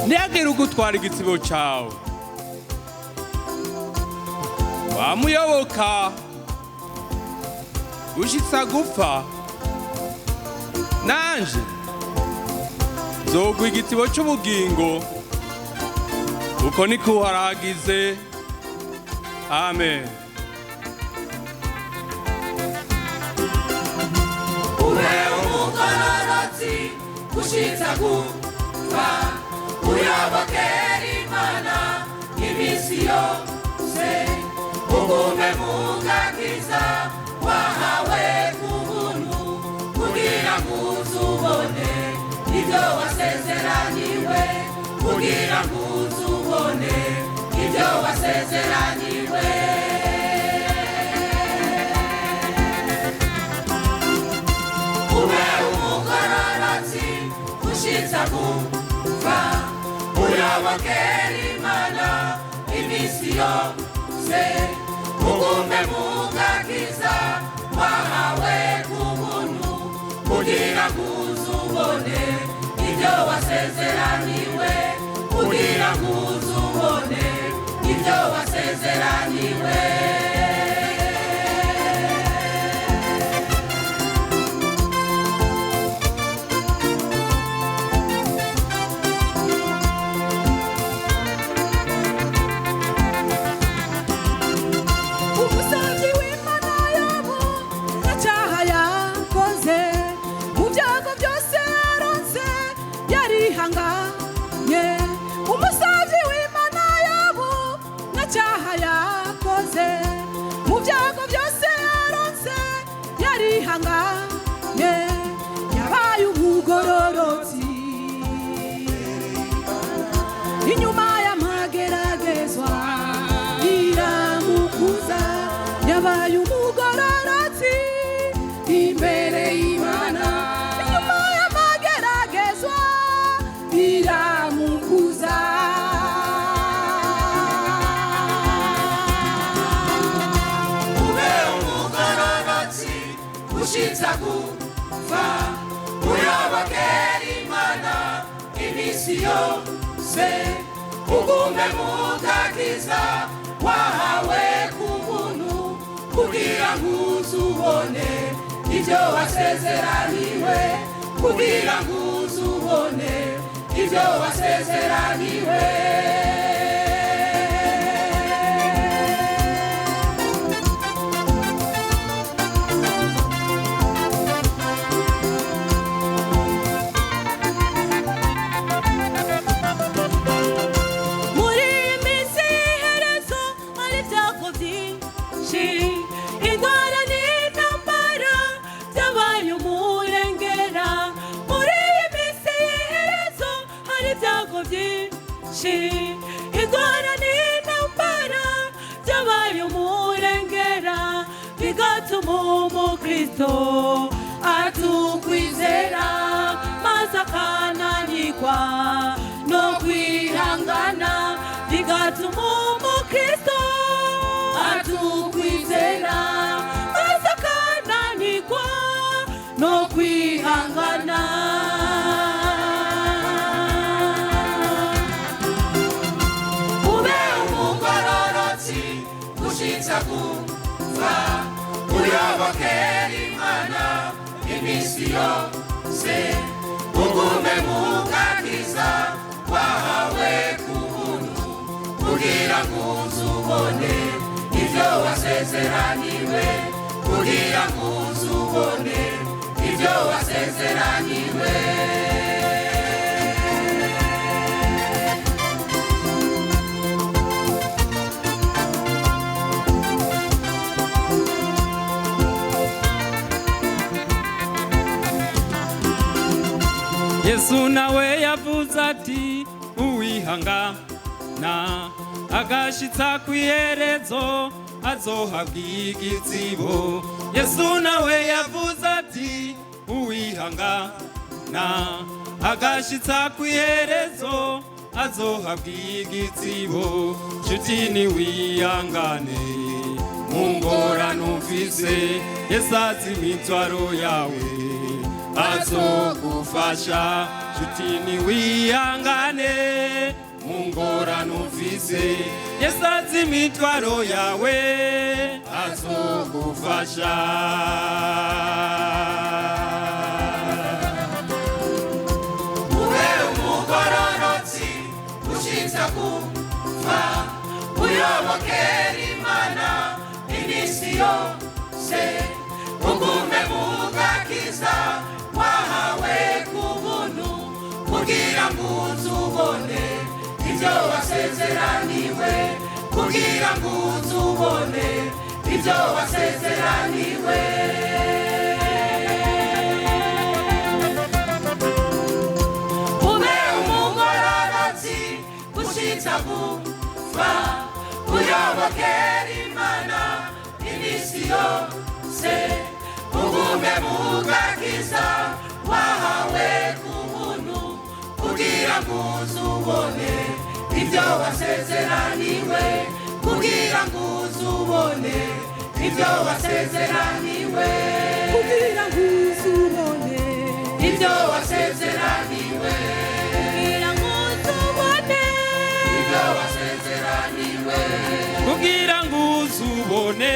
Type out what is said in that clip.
ntihagire ugutwara igitsibo cyawe. Wamuyoboka ushitsa gupfa, nanje nzogwa igitsibo cy'ubugingo, uko niko uharagize. Amen. Ube umugororotsi ushitsa gupfa, uyobokera Imana iminsi yose, ugume mu gakiza wahawe ku buntu, kugira ngo uzubone ibyo wasezeraniwe, kugira ngo uzubone ibyo wasezeraniwe. Ube umugororotsi ushitsa gupfa, uyobokera Imana iminsi yose, ugume mu gakiza wahawe ku buntu, kugira ngo uzubone ibyo wasezeraniwe, kugira ngo uzubone ibyo wasezeraniwe. Umusavyi w'Imana Yobu nta cyaha yakoze, mu byago byose yaronse yarihanganye, yabaye umugororotsi inyuma y'amageragezwa iramukuza, yabaye umugororotsi imbere y'Imana, inyuma y'amageragezwa iramukuza. Ube umugororotsi ushitsa gupfa, uyobokera Imana iminsi yose, ugume mu gakiza wahawe ku buntu, kugira ngo uzubone ibyo wasezeraniwe, kugira ngo uzubone ibyo wasezeraniwe. Muri iyi minsi y'iherezo hari ibyago byinshi, indwara n'intambara byabaye umurengera. Muri iyi minsi y'iherezo hari ibyago byinshi, indwara n'intambara byabaye umurengera, bigatuma umukristo atukwizera maze akananirwa no kwihangana, bigatuma umukristo atukwizera maze akananirwa no kwihangana. Ube umugororotsi ushitsa gupfa, uyobokera Imana iminsi yose, ugume mu gakiza wahawe ku buntu, kugira ngo uzubone ibyo wasezeraniwe, kugira ngo uzubone ibyo wasezeraniwe. Yesu nawe yavuze ati uwihangana agashitsa kw'iherezo azohabwa igitsibo. Yesu nawe yavuze ati uwihangana agashitsa kw'iherezo azohabwa igitsibo nshuti niwihangane mu ngorane ufise Yesu azi imitwaro yawe azogufasha nshuti niwihangane mu ngorane ufise Yesu azi imitwaro yawe azogufasha ube umugororotsi ushitsa gupfa uyobokera Imana iminsi yose ugume mu gakiza wahawe ku buntu kugira ngo uzubone ibyo wasezeraniwe kugira ngo uzubone ibyo wasezeraniwe ube umugororotsi ushitsa gupfa uyobokera Imana iminsi yose ugume mu gakiza wahawe ku buntu kugira ngo uzubone ibyo wasezeraniwe kugira ngo uzubone ibyo wasezeraniwe kugira ngo uzubone ibyo wasezeraniwe kugira ngo uzubone ibyo wasezeraniwe kugira ngo uzubone